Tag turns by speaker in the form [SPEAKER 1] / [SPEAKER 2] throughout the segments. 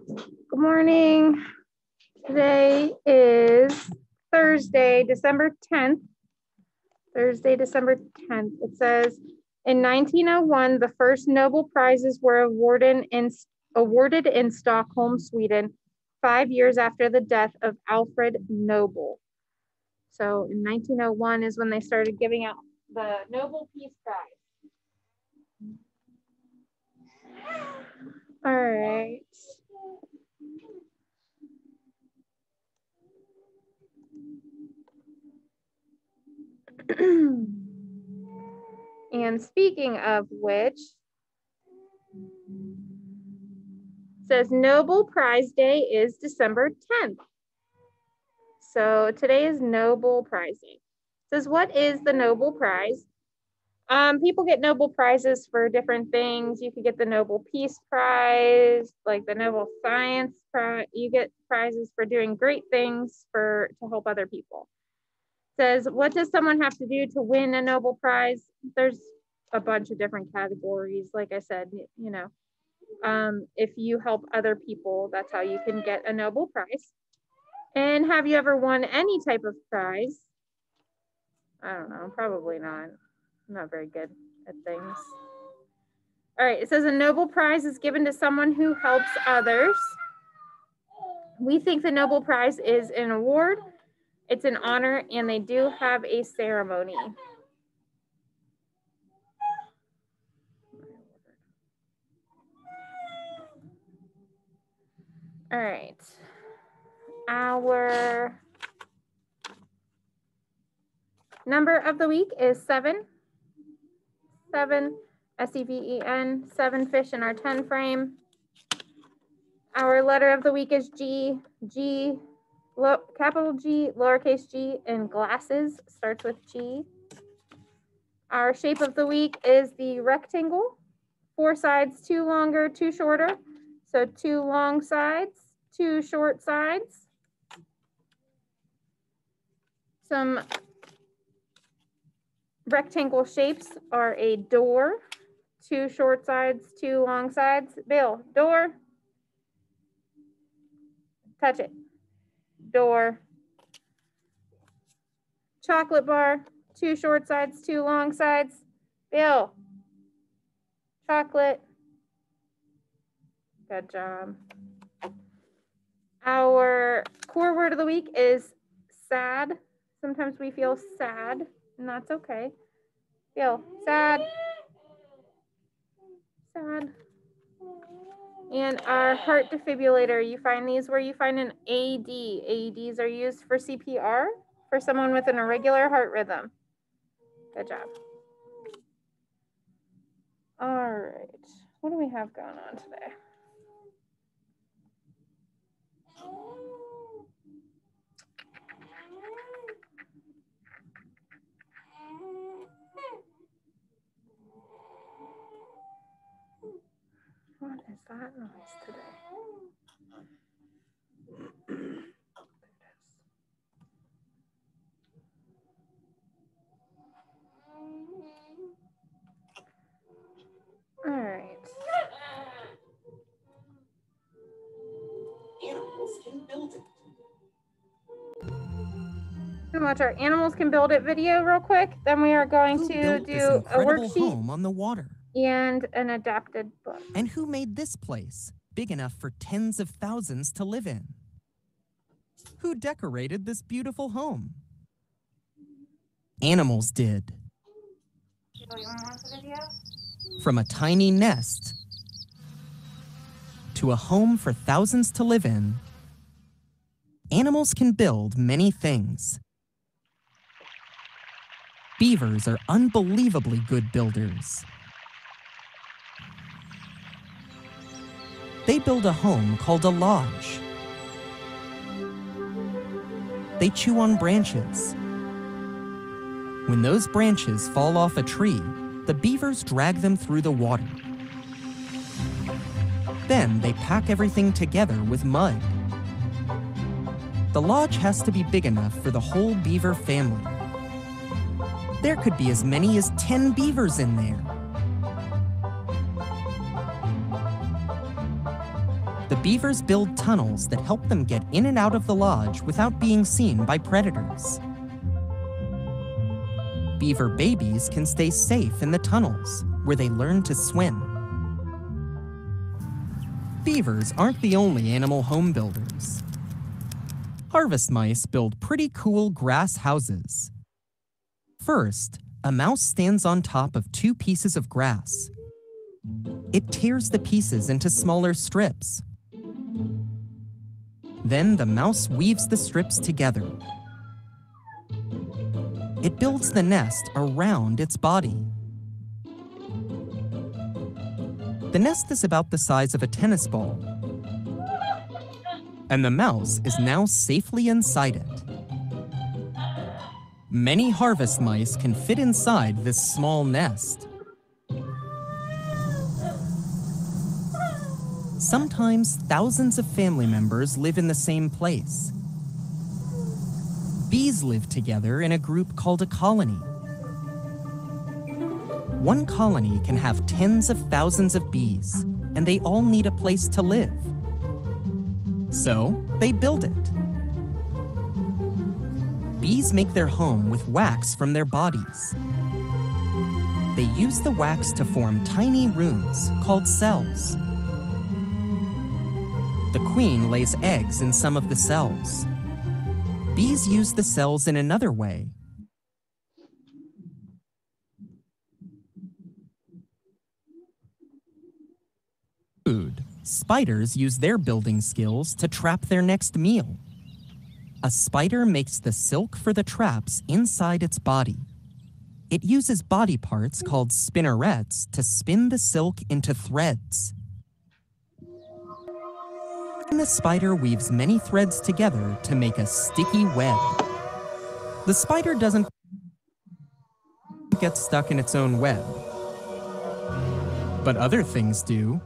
[SPEAKER 1] Good morning. Today is Thursday, December 10th. Thursday, December 10th. It says, in 1901, the first Nobel Prizes were awarded in Stockholm, Sweden, 5 years after the death of Alfred Nobel. So in 1901 is when they started giving out the Nobel Peace Prize. All right. And speaking of which, says Nobel Prize Day is December 10th. So today is Nobel Prize Day. It says, what is the Nobel Prize? People get Nobel Prizes for different things. You could get the Nobel Peace Prize, like the Nobel Science Prize. You get prizes for doing great things to help other people. It says, what does someone have to do to win a Nobel Prize? There's a bunch of different categories. Like I said, you know, if you help other people, that's how you can get a Nobel Prize. And have you ever won any type of prize? I don't know, probably not. I'm not very good at things. All right, it says a Nobel Prize is given to someone who helps others. We think the Nobel Prize is an award, it's an honor, and they do have a ceremony. All right. Our number of the week is 7. 7, S-E-V-E-N, 7 fish in our 10 frame. Our letter of the week is G. G, capital G, lowercase g, and glasses starts with G. Our shape of the week is the rectangle. 4 sides, 2 longer, 2 shorter. So 2 long sides, 2 short sides. Some rectangle shapes are a door, 2 short sides, 2 long sides. Bill, door. Touch it. Door. Chocolate bar, 2 short sides, 2 long sides. Bill. Chocolate. Good job. Our core word of the week is sad. Sometimes we feel sad, and that's okay. Feel sad. Sad. And our heart defibrillator, you find these where you find an AED. AEDs are used for CPR for someone with an irregular heart rhythm. Good job. All right, what do we have going on today? What is that noise today? All right.
[SPEAKER 2] Animals can build it.
[SPEAKER 1] We're gonna watch our Animals Can Build It video real quick. Then we are going
[SPEAKER 3] Who
[SPEAKER 1] to
[SPEAKER 3] built
[SPEAKER 1] do
[SPEAKER 3] this
[SPEAKER 1] a
[SPEAKER 3] incredible
[SPEAKER 1] worksheet
[SPEAKER 3] home on the water?
[SPEAKER 1] and an adapted book.
[SPEAKER 3] And who made this place big enough for tens of thousands to live in? Who decorated this beautiful home? Animals did.
[SPEAKER 1] So you want to watch the video?
[SPEAKER 3] From a tiny nest to a home for thousands to live in, animals can build many things. Beavers are unbelievably good builders. They build a home called a lodge. They chew on branches. When those branches fall off a tree, the beavers drag them through the water. Then they pack everything together with mud. The lodge has to be big enough for the whole beaver family. There could be as many as 10 beavers in there. The beavers build tunnels that help them get in and out of the lodge without being seen by predators. Beaver babies can stay safe in the tunnels, where they learn to swim. Beavers aren't the only animal home builders. Harvest mice build pretty cool grass houses. First, a mouse stands on top of 2 pieces of grass. It tears the pieces into smaller strips. Then the mouse weaves the strips together. It builds the nest around its body. The nest is about the size of a tennis ball, and the mouse is now safely inside it. Many harvest mice can fit inside this small nest. Sometimes thousands of family members live in the same place. Bees live together in a group called a colony. One colony can have tens of thousands of bees, and they all need a place to live. So they build it. Bees make their home with wax from their bodies. They use the wax to form tiny rooms called cells. The queen lays eggs in some of the cells. Bees use the cells in another way. Food. Spiders use their building skills to trap their next meal. A spider makes the silk for the traps inside its body. It uses body parts called spinnerets to spin the silk into threads. And the spider weaves many threads together to make a sticky web. The spider doesn't get stuck in its own web, but other things do.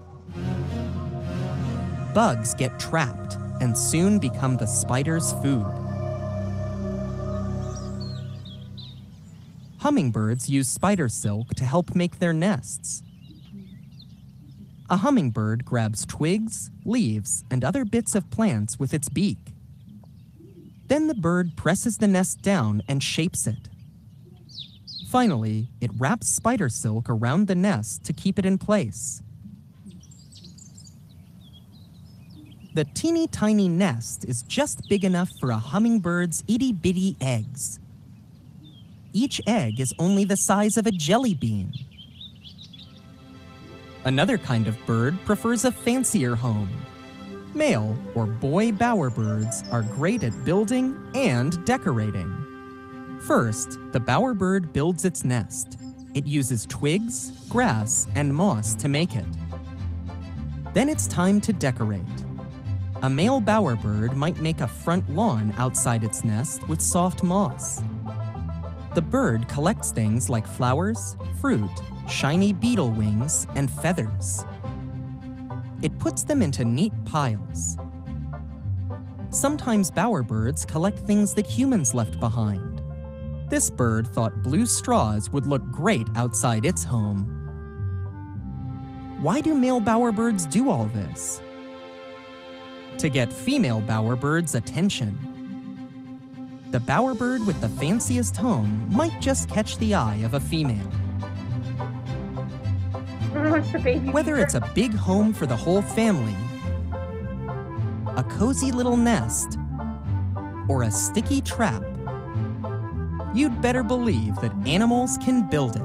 [SPEAKER 3] Bugs get trapped and soon become the spider's food. Hummingbirds use spider silk to help make their nests. A hummingbird grabs twigs, leaves, and other bits of plants with its beak. Then the bird presses the nest down and shapes it. Finally, it wraps spider silk around the nest to keep it in place. The teeny tiny nest is just big enough for a hummingbird's itty-bitty eggs. Each egg is only the size of a jelly bean. Another kind of bird prefers a fancier home. Male or boy bowerbirds are great at building and decorating. First, the bowerbird builds its nest. It uses twigs, grass, and moss to make it. Then it's time to decorate. A male bowerbird might make a front lawn outside its nest with soft moss. The bird collects things like flowers, fruit, shiny beetle wings, and feathers. It puts them into neat piles. Sometimes bowerbirds collect things that humans left behind. This bird thought blue straws would look great outside its home. Why do male bowerbirds do all this? To get female bowerbirds' attention. The bowerbird with the fanciest home might just catch the eye of a female. Whether it's a big home for the whole family, a cozy little nest, or a sticky trap, you'd better believe that animals can build it.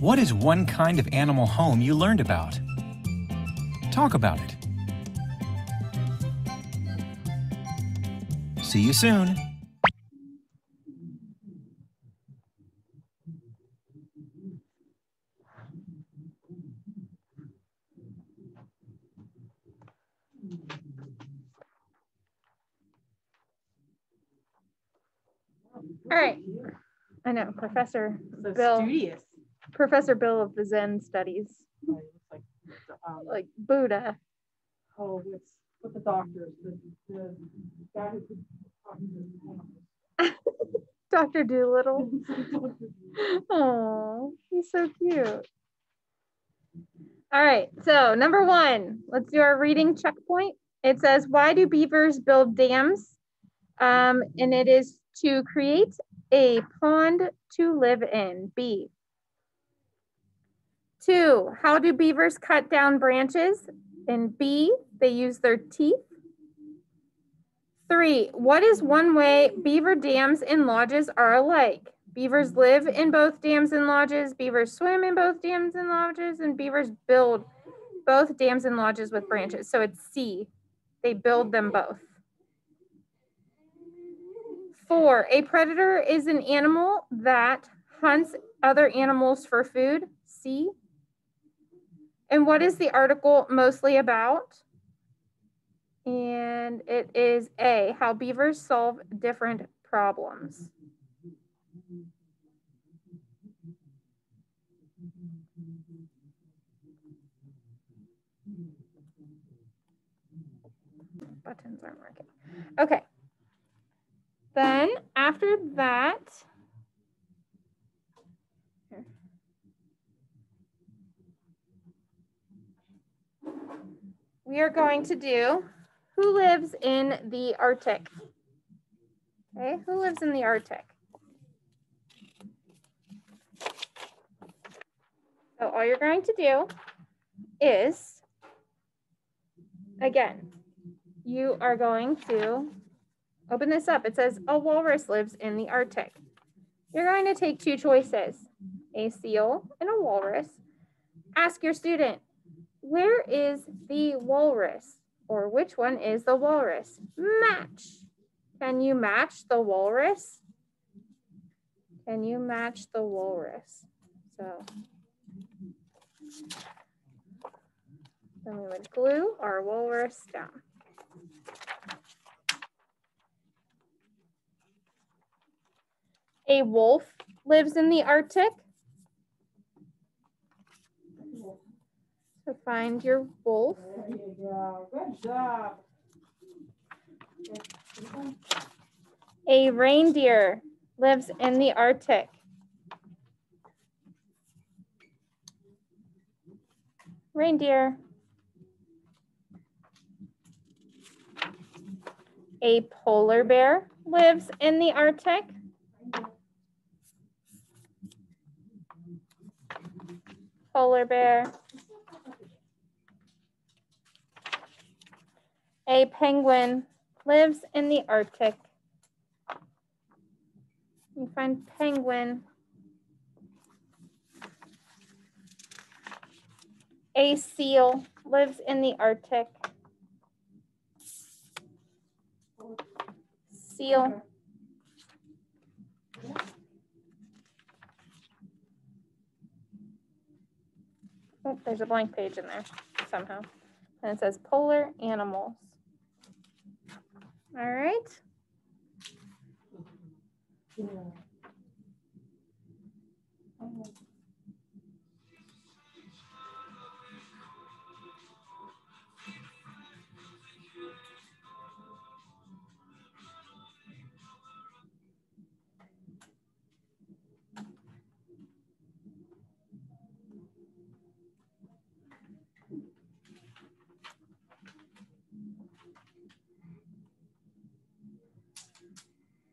[SPEAKER 2] What is one kind of animal home you learned about? Talk about it. See you soon.
[SPEAKER 1] All right. I know, Professor
[SPEAKER 4] So
[SPEAKER 1] Bill.
[SPEAKER 4] studious.
[SPEAKER 1] Professor Bill of the Zen Studies,
[SPEAKER 4] It looks
[SPEAKER 1] like Buddha.
[SPEAKER 4] oh, it's with the doctors, the guy who could talk to the
[SPEAKER 1] Dr. Doolittle.
[SPEAKER 4] animals.
[SPEAKER 1] Oh, he's so cute. All right, so number 1, let's do our reading checkpoint. It says, why do beavers build dams? And it is to create a pond to live in, B. 2, how do beavers cut down branches? And B, they use their teeth. 3, what is one way beaver dams and lodges are alike? Beavers live in both dams and lodges, beavers swim in both dams and lodges, and beavers build both dams and lodges with branches. So it's C, they build them both. 4, a predator is an animal that hunts other animals for food, C. And what is the article mostly about? And it is A, how beavers solve different problems. Buttons aren't working. Okay. Then after that, we are going to do who lives in the Arctic? Okay, who lives in the Arctic? So all you're going to do is, again, you are going to open this up. It says a walrus lives in the Arctic. You're going to take 2 choices, a seal and a walrus. Ask your student, where is the walrus? Or which one is the walrus? Match. Can you match the walrus? Can you match the walrus? So then we would glue our walrus down. A wolf lives in the Arctic. So find your wolf.
[SPEAKER 4] There you go. Good job.
[SPEAKER 1] A reindeer lives in the Arctic. Reindeer. A polar bear lives in the Arctic. Polar bear. A penguin lives in the Arctic. You find penguin. A seal lives in the Arctic. Seal. Oh, there's a blank page in there somehow. And it says polar animals. All right.
[SPEAKER 4] Yeah.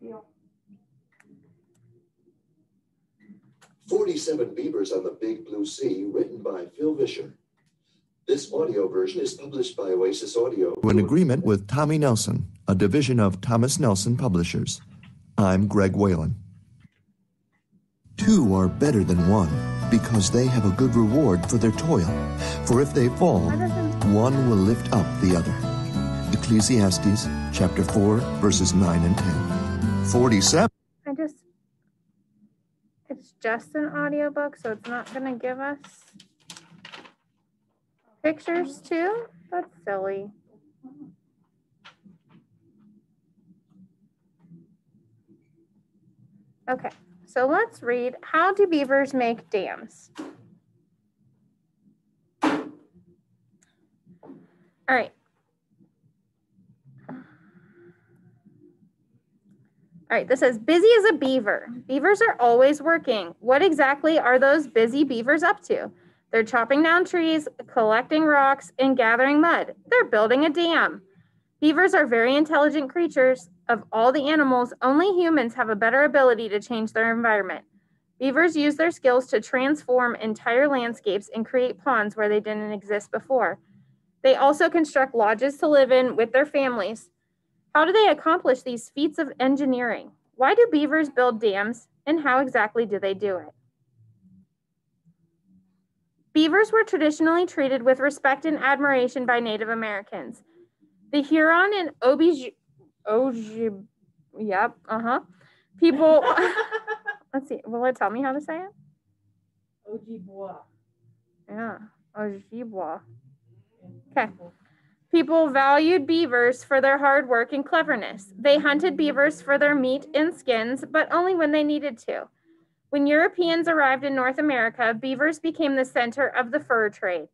[SPEAKER 4] Yeah.
[SPEAKER 5] 47 Beavers on the Big Blue Sea, written by Phil Vischer. This audio version is published by Oasis Audio.
[SPEAKER 6] In agreement with Tommy Nelson, a division of Thomas Nelson Publishers. I'm Greg Whalen. 2 are better than 1 because they have a good reward for their toil. For if they fall, one will lift up the other. Ecclesiastes chapter 4, verses 9 and 10. 47.
[SPEAKER 1] It's just an audiobook, so it's not going to give us pictures too? That's silly. Okay, so let's read, how do beavers make dams? All right. All right, this says, busy as a beaver. Beavers are always working. What exactly are those busy beavers up to? They're chopping down trees, collecting rocks, and gathering mud. They're building a dam. Beavers are very intelligent creatures. Of all the animals, only humans have a better ability to change their environment. Beavers use their skills to transform entire landscapes and create ponds where they didn't exist before. They also construct lodges to live in with their families. How do they accomplish these feats of engineering? Why do beavers build dams, and how exactly do they do it? Beavers were traditionally treated with respect and admiration by Native Americans. The Huron and people, let's see, will it tell me how to say it?
[SPEAKER 4] Ojibwa.
[SPEAKER 1] Yeah, Ojibwa. Okay. People valued beavers for their hard work and cleverness. They hunted beavers for their meat and skins, but only when they needed to. When Europeans arrived in North America, beavers became the center of the fur trade.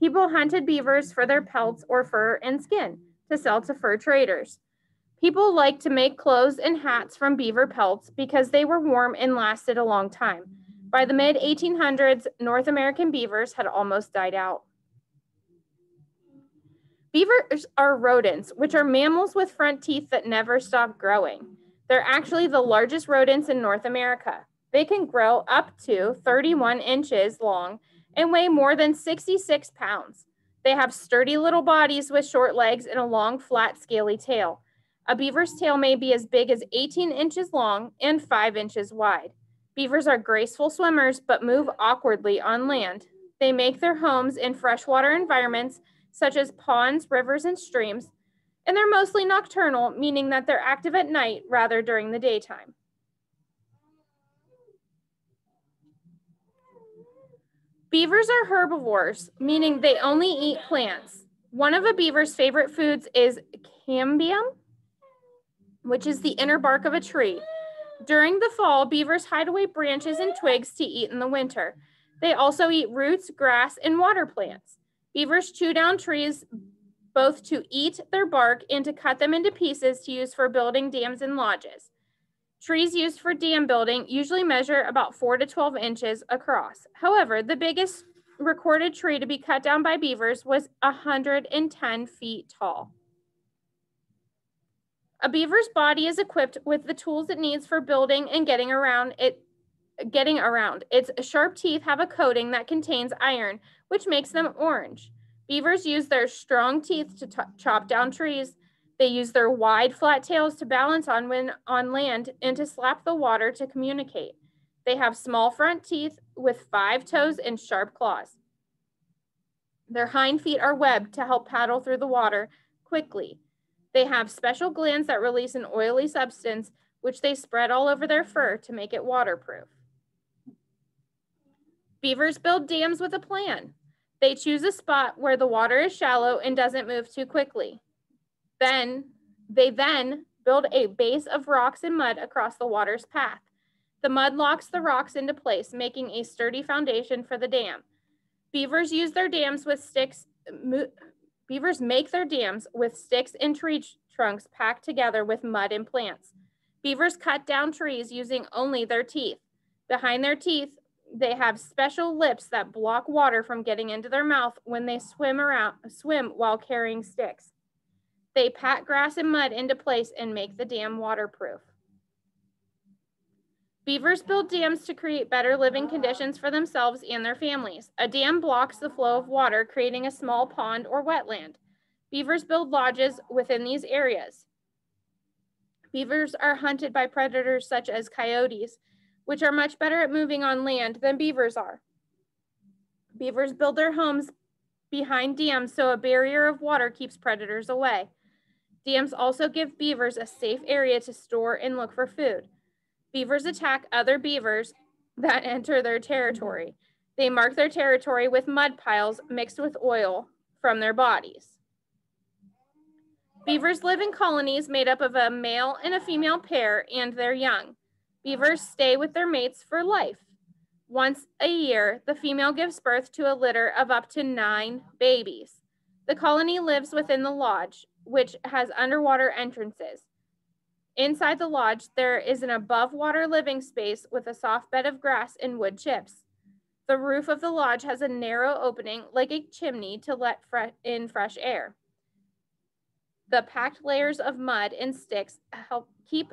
[SPEAKER 1] People hunted beavers for their pelts or fur and skin to sell to fur traders. People liked to make clothes and hats from beaver pelts because they were warm and lasted a long time. By the mid-1800s, North American beavers had almost died out. Beavers are rodents, which are mammals with front teeth that never stop growing. They're actually the largest rodents in North America. They can grow up to 31 inches long and weigh more than 66 pounds. They have sturdy little bodies with short legs and a long, flat, scaly tail. A beaver's tail may be as big as 18 inches long and 5 inches wide. Beavers are graceful swimmers, but move awkwardly on land. They make their homes in freshwater environments, such as ponds, rivers, and streams, and they're mostly nocturnal, meaning that they're active at night rather during the daytime. Beavers are herbivores, meaning they only eat plants. One of a beaver's favorite foods is cambium, which is the inner bark of a tree. During the fall, beavers hide away branches and twigs to eat in the winter. They also eat roots, grass, and water plants. Beavers chew down trees both to eat their bark and to cut them into pieces to use for building dams and lodges. Trees used for dam building usually measure about 4 to 12 inches across. However, the biggest recorded tree to be cut down by beavers was 110 feet tall. A beaver's body is equipped with the tools it needs for building and getting around. Its sharp teeth have a coating that contains iron, which makes them orange. Beavers use their strong teeth to chop down trees. They use their wide, flat tails to balance when on land and to slap the water to communicate. They have small front teeth with 5 toes and sharp claws. Their hind feet are webbed to help paddle through the water quickly. They have special glands that release an oily substance, which they spread all over their fur to make it waterproof. Beavers build dams with a plan. They choose a spot where the water is shallow and doesn't move too quickly. They build a base of rocks and mud across the water's path. The mud locks the rocks into place, making a sturdy foundation for the dam. Beavers make their dams with sticks and tree trunks packed together with mud and plants. Beavers cut down trees using only their teeth. Behind their teeth, they have special lips that block water from getting into their mouth when they swim while carrying sticks. They pack grass and mud into place and make the dam waterproof. Beavers build dams to create better living conditions for themselves and their families. A dam blocks the flow of water, creating a small pond or wetland. Beavers build lodges within these areas. Beavers are hunted by predators such as coyotes, which are much better at moving on land than beavers are. Beavers build their homes behind dams so a barrier of water keeps predators away. Dams also give beavers a safe area to store and look for food. Beavers attack other beavers that enter their territory. They mark their territory with mud piles mixed with oil from their bodies. Beavers live in colonies made up of a male and a female pair and their young. Beavers stay with their mates for life. Once a year, the female gives birth to a litter of up to 9 babies. The colony lives within the lodge, which has underwater entrances. Inside the lodge, there is an above-water living space with a soft bed of grass and wood chips. The roof of the lodge has a narrow opening like a chimney to let in fresh air. The packed layers of mud and sticks help keep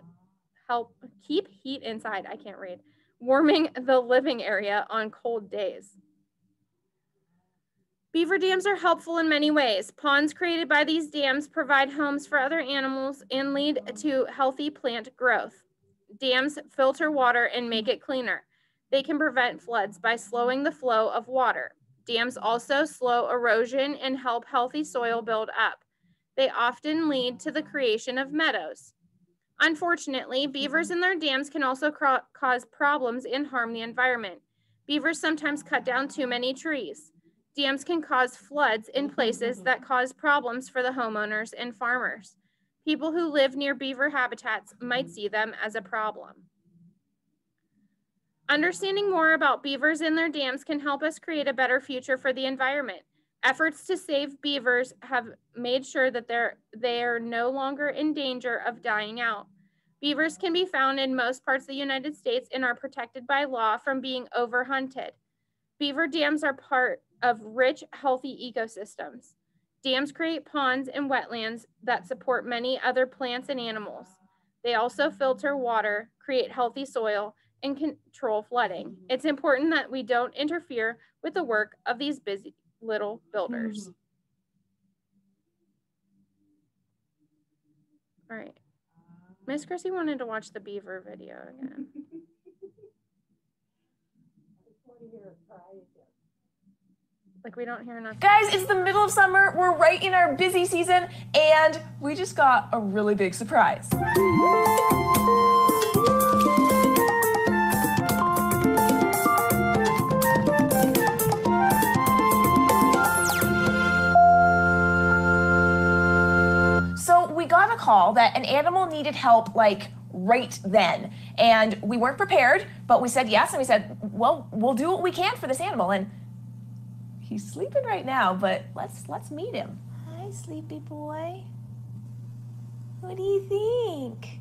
[SPEAKER 1] heat inside. I can't read. Warming the living area on cold days. Beaver dams are helpful in many ways. Ponds created by these dams provide homes for other animals and lead to healthy plant growth. Dams filter water and make it cleaner. They can prevent floods by slowing the flow of water. Dams also slow erosion and help healthy soil build up. They often lead to the creation of meadows. Unfortunately, beavers and their dams can also cause problems and harm the environment. Beavers sometimes cut down too many trees. Dams can cause floods in places that cause problems for the homeowners and farmers. People who live near beaver habitats might see them as a problem. Understanding more about beavers and their dams can help us create a better future for the environment. Efforts to save beavers have made sure that they are no longer in danger of dying out. Beavers can be found in most parts of the United States and are protected by law from being overhunted. Beaver dams are part of rich, healthy ecosystems. Dams create ponds and wetlands that support many other plants and animals. They also filter water, create healthy soil, and control flooding. It's important that we don't interfere with the work of these busy little builders. All right. Miss Chrissy wanted to watch the beaver video again. Like we don't hear enough.
[SPEAKER 7] Guys, it's the middle of summer. We're right in our busy season, and we just got a really big surprise. So we got a call that an animal needed help like right then, and we weren't prepared, but we said yes, and we said, well, we'll do what we can for this animal. And he's sleeping right now, but let's meet him. Hi, sleepy boy. What do you think?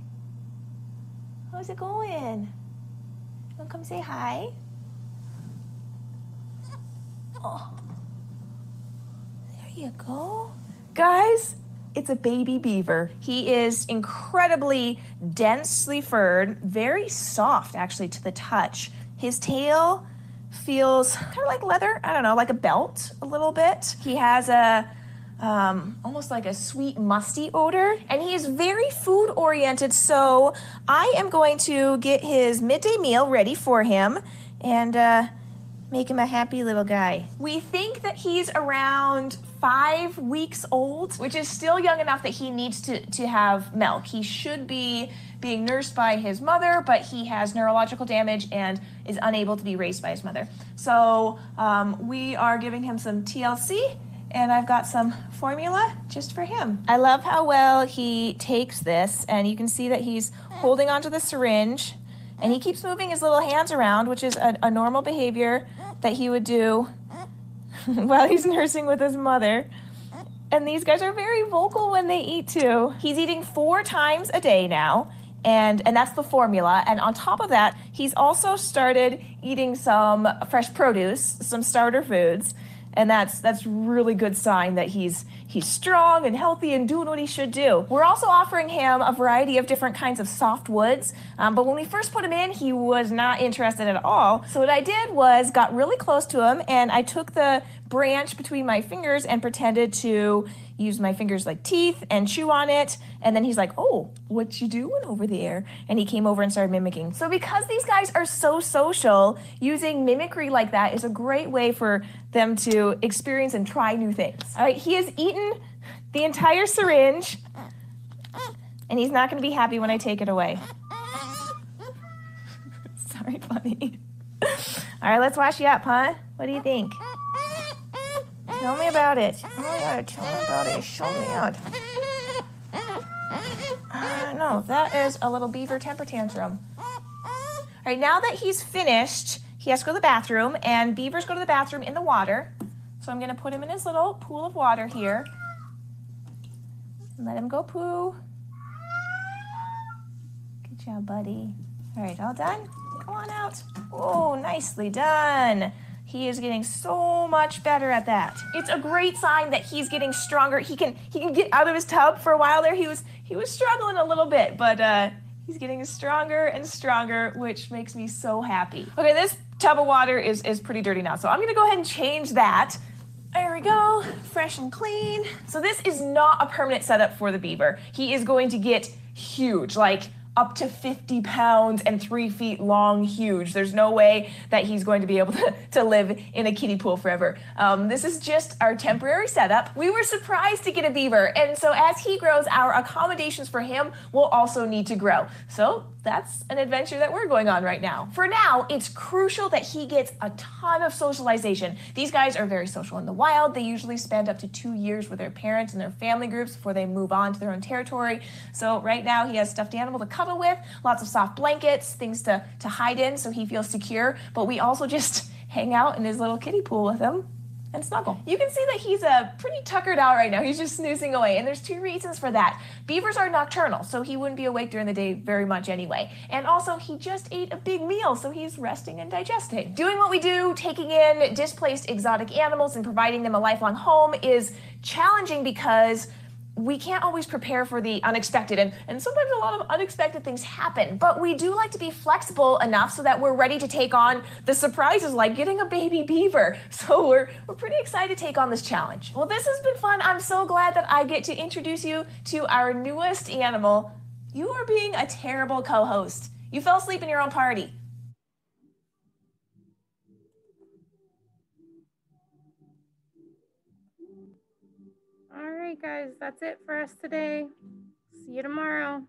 [SPEAKER 7] How's it going? You wanna come say hi? Oh, there you go. Guys, it's a baby beaver. He is incredibly densely furred, very soft actually to the touch. His tail feels kind of like leather, I don't know, like a belt a little bit. He has a almost like a sweet musty odor, and he is very food oriented, so I am going to get his midday meal ready for him and make him a happy little guy. We think that he's around 5 weeks old, which is still young enough that he needs to have milk. He should be being nursed by his mother, but he has neurological damage and is unable to be raised by his mother. So we are giving him some TLC, and I've got some formula just for him. I love how well he takes this, and you can see that he's holding onto the syringe, and he keeps moving his little hands around, which is a normal behavior that he would do while he's nursing with his mother. And these guys are very vocal when they eat too. He's eating 4 times a day now, and that's the formula. And on top of that, he's also started eating some fresh produce, some starter foods, and that's really good sign that he's strong and healthy and doing what he should do. We're also offering him a variety of different kinds of soft woods, but when we first put him in, he was not interested at all. So what I did was got really close to him, and I took the branch between my fingers and pretended to use my fingers like teeth and chew on it. And then he's like, oh, what you doing over there? And he came over and started mimicking. So because these guys are so social, using mimicry like that is a great way for them to experience and try new things. All right, he has eaten the entire syringe, and he's not gonna be happy when I take it away. Sorry, buddy. All right, let's wash you up, huh? What do you think? Tell me about it. Oh my God, tell me about it. Show me out. No, that is a little beaver temper tantrum. All right, now that he's finished, he has to go to the bathroom, and beavers go to the bathroom in the water. So I'm gonna put him in his little pool of water here. And let him go poo. Good job, buddy. All right, all done? Come on out. Oh, nicely done. He is getting so much better at that. It's a great sign that he's getting stronger. He can get out of his tub. For a while there, he was struggling a little bit, but he's getting stronger and stronger, which makes me so happy. Okay, this tub of water is pretty dirty now, so I'm gonna go ahead and change that. There we go, fresh and clean. So this is not a permanent setup for the beaver. He is going to get huge, like up to 50 pounds and 3 feet long, huge. There's no way that he's going to be able to live in a kiddie pool forever. This is just our temporary setup. We were surprised to get a beaver, and so as he grows, our accommodations for him will also need to grow. So that's an adventure that we're going on right now. For now, it's crucial that he gets a ton of socialization. These guys are very social in the wild. They usually spend up to 2 years with their parents and their family groups before they move on to their own territory. So right now he has stuffed animal to cuddle with, lots of soft blankets, things to hide in so he feels secure. But we also just hang out in his little kiddie pool with him and snuggle. You can see that he's pretty tuckered out right now. He's just snoozing away, and there's 2 reasons for that. Beavers are nocturnal, so he wouldn't be awake during the day very much anyway. And also, he just ate a big meal, so he's resting and digesting. Doing what we do, taking in displaced exotic animals and providing them a lifelong home is challenging because we can't always prepare for the unexpected, and sometimes a lot of unexpected things happen, but we do like to be flexible enough so that we're ready to take on the surprises like getting a baby beaver. So we're pretty excited to take on this challenge. Well, this has been fun. I'm so glad that I get to introduce you to our newest animal. You are being a terrible co-host. You fell asleep in your own party.
[SPEAKER 1] All right, guys, that's it for us today. See you tomorrow.